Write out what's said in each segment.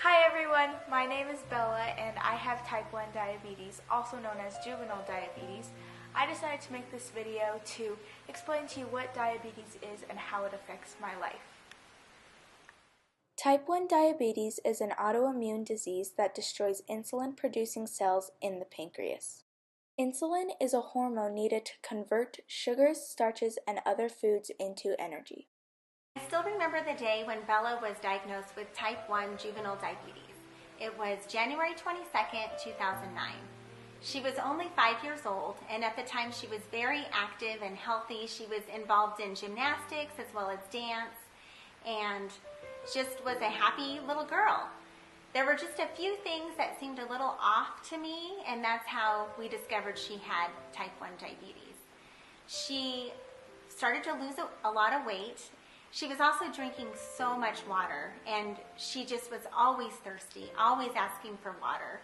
Hi everyone, my name is Bella and I have type 1 diabetes, also known as juvenile diabetes. I decided to make this video to explain to you what diabetes is and how it affects my life. Type 1 diabetes is an autoimmune disease that destroys insulin-producing cells in the pancreas. Insulin is a hormone needed to convert sugars, starches, and other foods into energy. I still remember the day when Bella was diagnosed with type 1 juvenile diabetes. It was January 22nd, 2009. She was only 5 years old, and at the time she was very active and healthy. She was involved in gymnastics as well as dance, and just was a happy little girl. There were just a few things that seemed a little off to me, and that's how we discovered she had type 1 diabetes. She started to lose a lot of weight. She was also drinking so much water, and she just was always thirsty, always asking for water.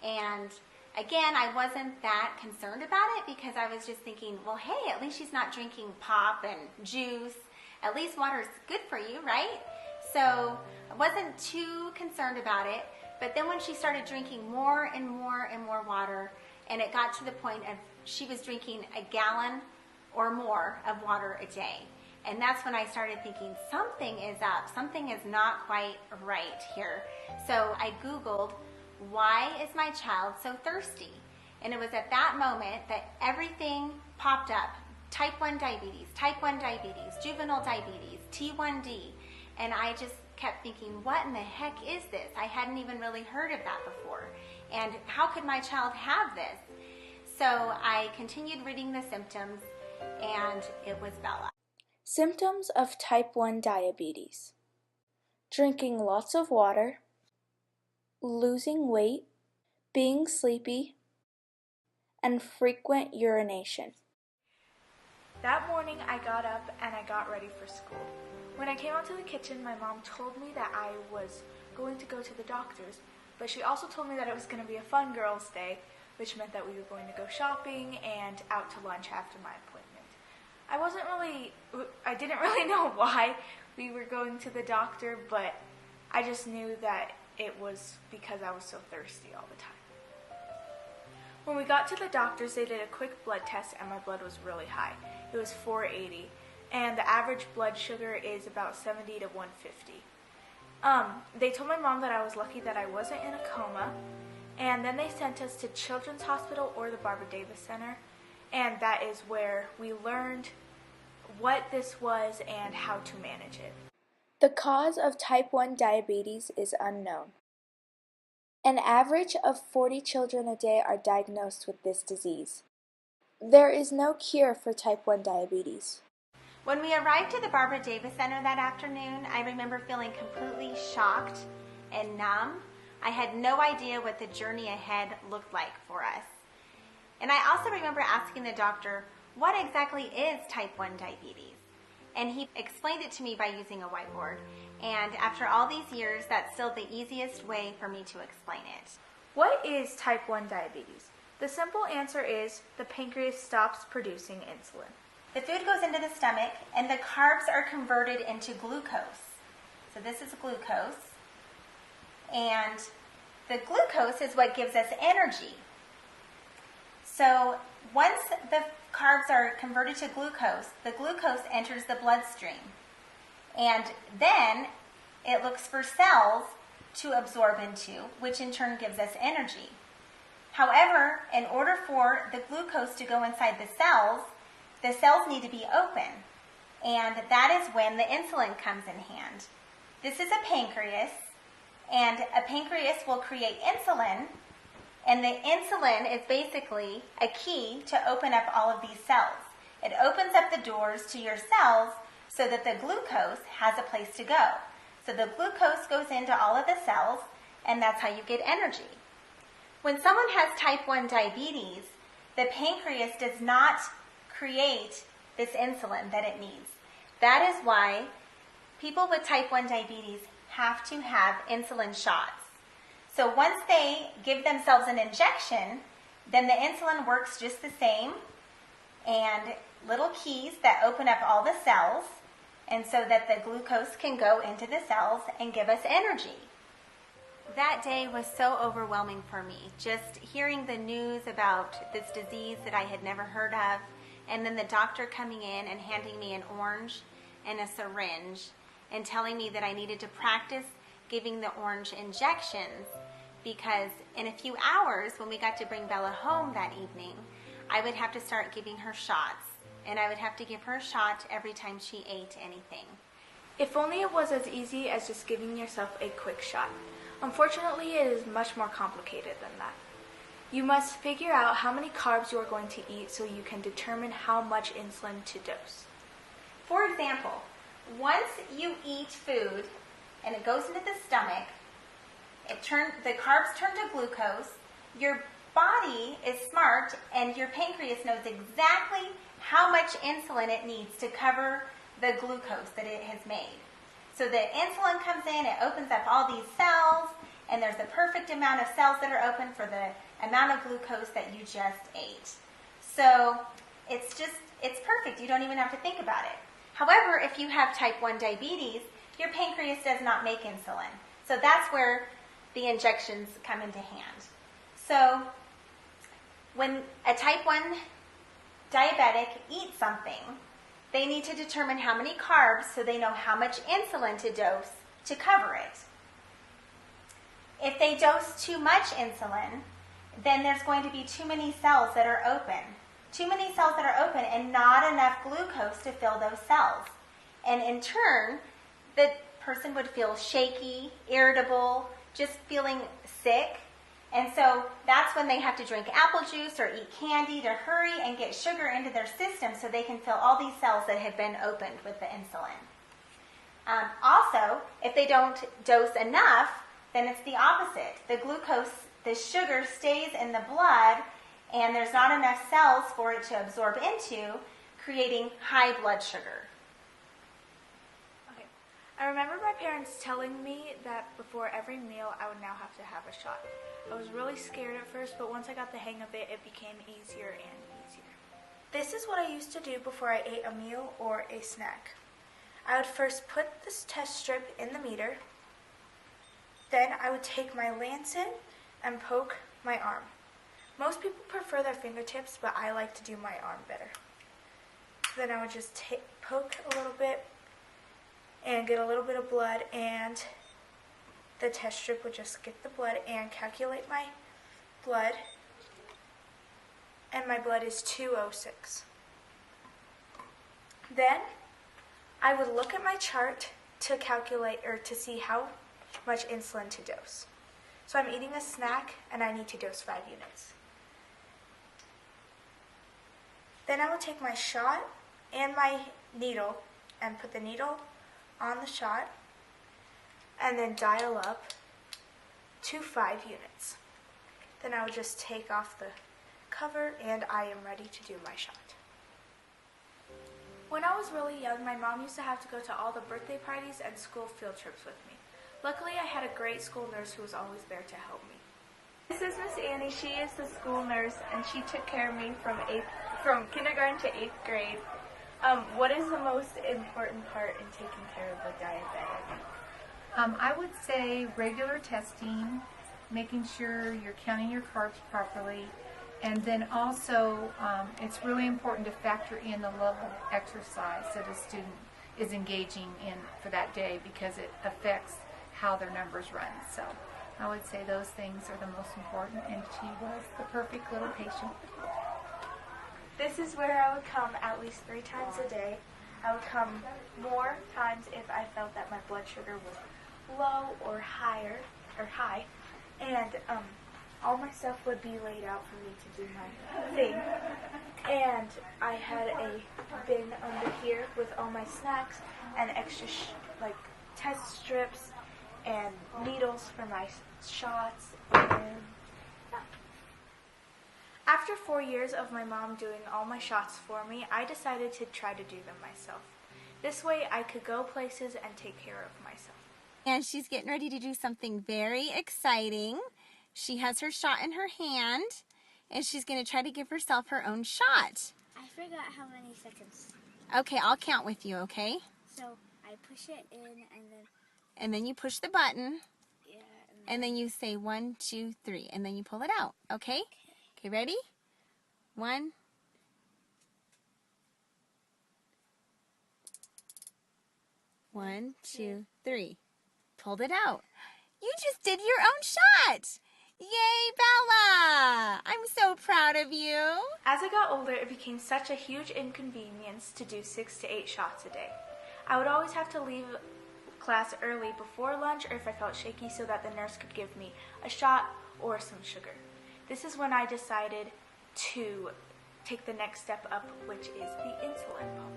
And again, I wasn't that concerned about it because I was just thinking, well, hey, at least she's not drinking pop and juice. At least water's good for you, right? So I wasn't too concerned about it. But then when she started drinking more and more and more water, and it got to the point of she was drinking a gallon or more of water a day. And that's when I started thinking, something is up, something is not quite right here. So I Googled, why is my child so thirsty? And it was at that moment that everything popped up. Type 1 diabetes, juvenile diabetes, T1D. And I just kept thinking, what in the heck is this? I hadn't even really heard of that before. And how could my child have this? So I continued reading the symptoms, and it was Bella. Symptoms of type 1 diabetes: drinking lots of water, losing weight, being sleepy, and frequent urination. That morning I got up and I got ready for school. When I came out to the kitchen, my mom told me that I was going to go to the doctor's, but she also told me that it was going to be a fun girls' day, which meant that we were going to go shopping and out to lunch after my appointment. I didn't really know why we were going to the doctor, but I just knew that it was because I was so thirsty all the time. When we got to the doctor's, they did a quick blood test and my blood was really high. It was 480, and the average blood sugar is about 70 to 150. They told my mom that I was lucky that I wasn't in a coma, and then they sent us to Children's Hospital or the Barbara Davis Center, and that is where we learned what this was and how to manage it. The cause of type 1 diabetes is unknown. An average of 40 children a day are diagnosed with this disease. There is no cure for type 1 diabetes. When we arrived at the Barbara Davis Center that afternoon, I remember feeling completely shocked and numb. I had no idea what the journey ahead looked like for us. And I also remember asking the doctor, what exactly is type 1 diabetes? And he explained it to me by using a whiteboard. And after all these years, that's still the easiest way for me to explain it. What is type 1 diabetes? The simple answer is the pancreas stops producing insulin. The food goes into the stomach and the carbs are converted into glucose. So this is glucose. And the glucose is what gives us energy. So once the carbs are converted to glucose, the glucose enters the bloodstream. And then it looks for cells to absorb into, which in turn gives us energy. However, in order for the glucose to go inside the cells need to be open. And that is when the insulin comes in hand. This is a pancreas, and a pancreas will create insulin. And the insulin is basically a key to open up all of these cells. It opens up the doors to your cells so that the glucose has a place to go. So the glucose goes into all of the cells, and that's how you get energy. When someone has type 1 diabetes, the pancreas does not create this insulin that it needs. That is why people with type 1 diabetes have to have insulin shots. So once they give themselves an injection, then the insulin works just the same, and little keys that open up all the cells, and so that the glucose can go into the cells and give us energy. That day was so overwhelming for me. Just hearing the news about this disease that I had never heard of, and then the doctor coming in and handing me an orange and a syringe and telling me that I needed to practice giving the orange injections, because in a few hours when we got to bring Bella home that evening, I would have to start giving her shots, and I would have to give her a shot every time she ate anything. If only it was as easy as just giving yourself a quick shot. Unfortunately, it is much more complicated than that. You must figure out how many carbs you are going to eat so you can determine how much insulin to dose. For example, once you eat food and it goes into the stomach, the carbs turn to glucose. Your body is smart, and your pancreas knows exactly how much insulin it needs to cover the glucose that it has made. So the insulin comes in, it opens up all these cells, and there's the perfect amount of cells that are open for the amount of glucose that you just ate. So it's perfect. You don't even have to think about it. However, if you have type 1 diabetes, your pancreas does not make insulin. So that's where the injections come into hand. So when a type 1 diabetic eats something, they need to determine how many carbs so they know how much insulin to dose to cover it. If they dose too much insulin, then there's going to be too many cells that are open. Too many cells that are open and not enough glucose to fill those cells. And in turn, the person would feel shaky, irritable, just feeling sick. And so that's when they have to drink apple juice or eat candy to hurry and get sugar into their system so they can fill all these cells that have been opened with the insulin. Also, if they don't dose enough, then it's the opposite. The glucose, the sugar stays in the blood, and there's not enough cells for it to absorb into, creating high blood sugar. Okay. I remember my parents telling me that before every meal I would now have to have a shot. I was really scared at first, but once I got the hang of it, it became easier and easier. This is what I used to do before I ate a meal or a snack. I would first put this test strip in the meter. Then I would take my lancet and poke my arm. Most people prefer their fingertips, but I like to do my arm better. Then I would just poke a little bit and get a little bit of blood, and the test strip would just get the blood and calculate my blood, and my blood is 206. Then I would look at my chart to calculate or to see how much insulin to dose. So I'm eating a snack and I need to dose 5 units. Then I will take my shot and my needle and put the needle on the shot and then dial up to 5 units. Then I would just take off the cover and I am ready to do my shot. When I was really young, my mom used to have to go to all the birthday parties and school field trips with me. Luckily, I had a great school nurse who was always there to help me. This is Miss Annie. She is the school nurse, and she took care of me from kindergarten to 8th grade. What is the most important part in taking care of a diabetic? I would say regular testing, making sure you're counting your carbs properly, and then also it's really important to factor in the level of exercise that a student is engaging in for that day, because it affects how their numbers run. So I would say those things are the most important, and she was the perfect little patient. This is where I would come at least 3 times a day. I would come more times if I felt that my blood sugar was low or high, and all my stuff would be laid out for me to do my thing. And I had a bin under here with all my snacks and extra test strips and needles for my shots. And yeah. After 4 years of my mom doing all my shots for me, I decided to try to do them myself. This way I could go places and take care of myself. And she's getting ready to do something very exciting. She has her shot in her hand, and she's going to try to give herself her own shot. I forgot how many seconds. Okay, I'll count with you, okay? So I push it in, and then... And then you push the button. Yeah, and And then you say 1, 2, 3, and then you pull it out, okay? Okay, ready? 1. 1, 2, 3. Pulled it out. You just did your own shot. Yay, Bella! I'm so proud of you. As I got older, it became such a huge inconvenience to do 6 to 8 shots a day. I would always have to leave class early before lunch or if I felt shaky so that the nurse could give me a shot or some sugar. This is when I decided to take the next step up, which is the insulin pump.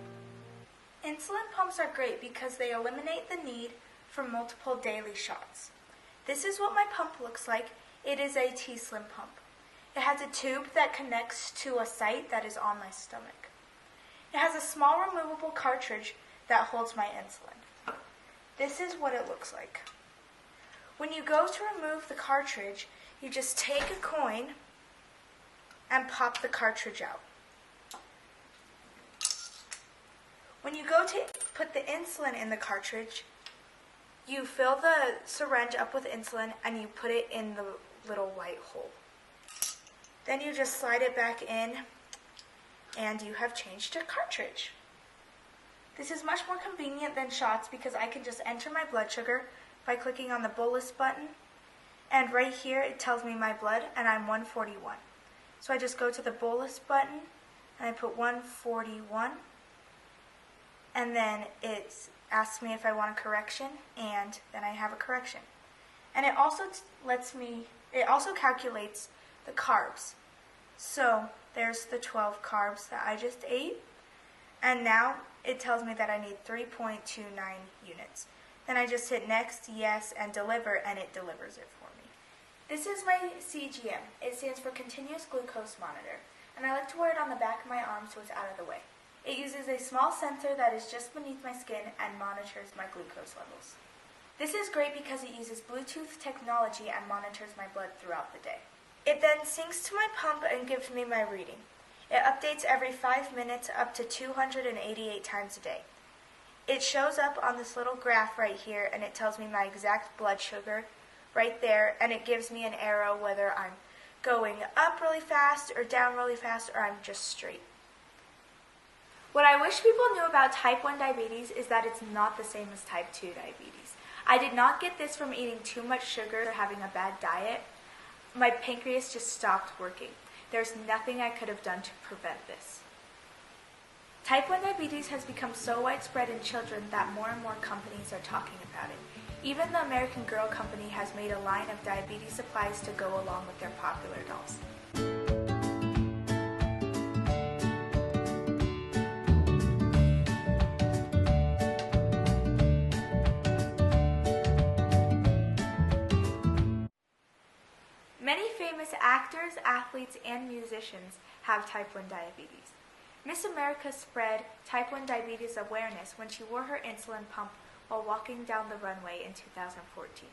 Insulin pumps are great because they eliminate the need for multiple daily shots. This is what my pump looks like. It is a T-Slim pump. It has a tube that connects to a site that is on my stomach. It has a small removable cartridge that holds my insulin. This is what it looks like. When you go to remove the cartridge, you just take a coin and pop the cartridge out. When you go to put the insulin in the cartridge, you fill the syringe up with insulin and you put it in the little white hole. Then you just slide it back in and you have changed your cartridge. This is much more convenient than shots because I can just enter my blood sugar by clicking on the bolus button, and right here it tells me my blood and I'm 141. So I just go to the bolus button and I put 141, and then it asks me if I want a correction, and then I have a correction. And it also calculates the carbs. So there's the 12 carbs that I just ate, and now it tells me that I need 3.29 units. Then I just hit next, yes, and deliver, and it delivers it for me. This is my CGM. It stands for Continuous Glucose Monitor, and I like to wear it on the back of my arm so it's out of the way. It uses a small sensor that is just beneath my skin and monitors my glucose levels. This is great because it uses Bluetooth technology and monitors my blood throughout the day. It then syncs to my pump and gives me my reading. It updates every 5 minutes up to 288 times a day. It shows up on this little graph right here, and it tells me my exact blood sugar right there, and it gives me an arrow whether I'm going up really fast or down really fast or I'm just straight. What I wish people knew about type 1 diabetes is that it's not the same as type 2 diabetes. I did not get this from eating too much sugar or having a bad diet. My pancreas just stopped working. There's nothing I could have done to prevent this. Type 1 diabetes has become so widespread in children that more and more companies are talking about it. Even the American Girl company has made a line of diabetes supplies to go along with their popular dolls. Many famous actors, athletes, and musicians have type 1 diabetes. Miss America spread type 1 diabetes awareness when she wore her insulin pump while walking down the runway in 2014.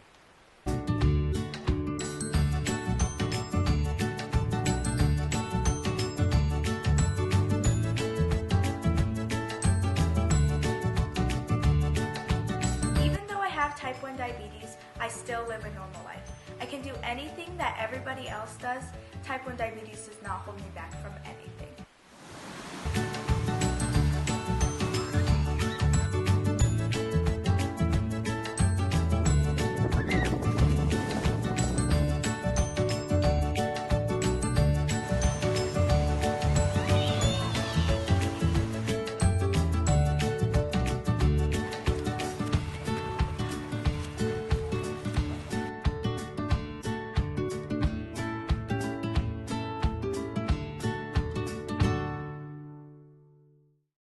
Even though I have type 1 diabetes, I still live a normal life. I can do anything that everybody else does. Type 1 diabetes does not hold me back from anything.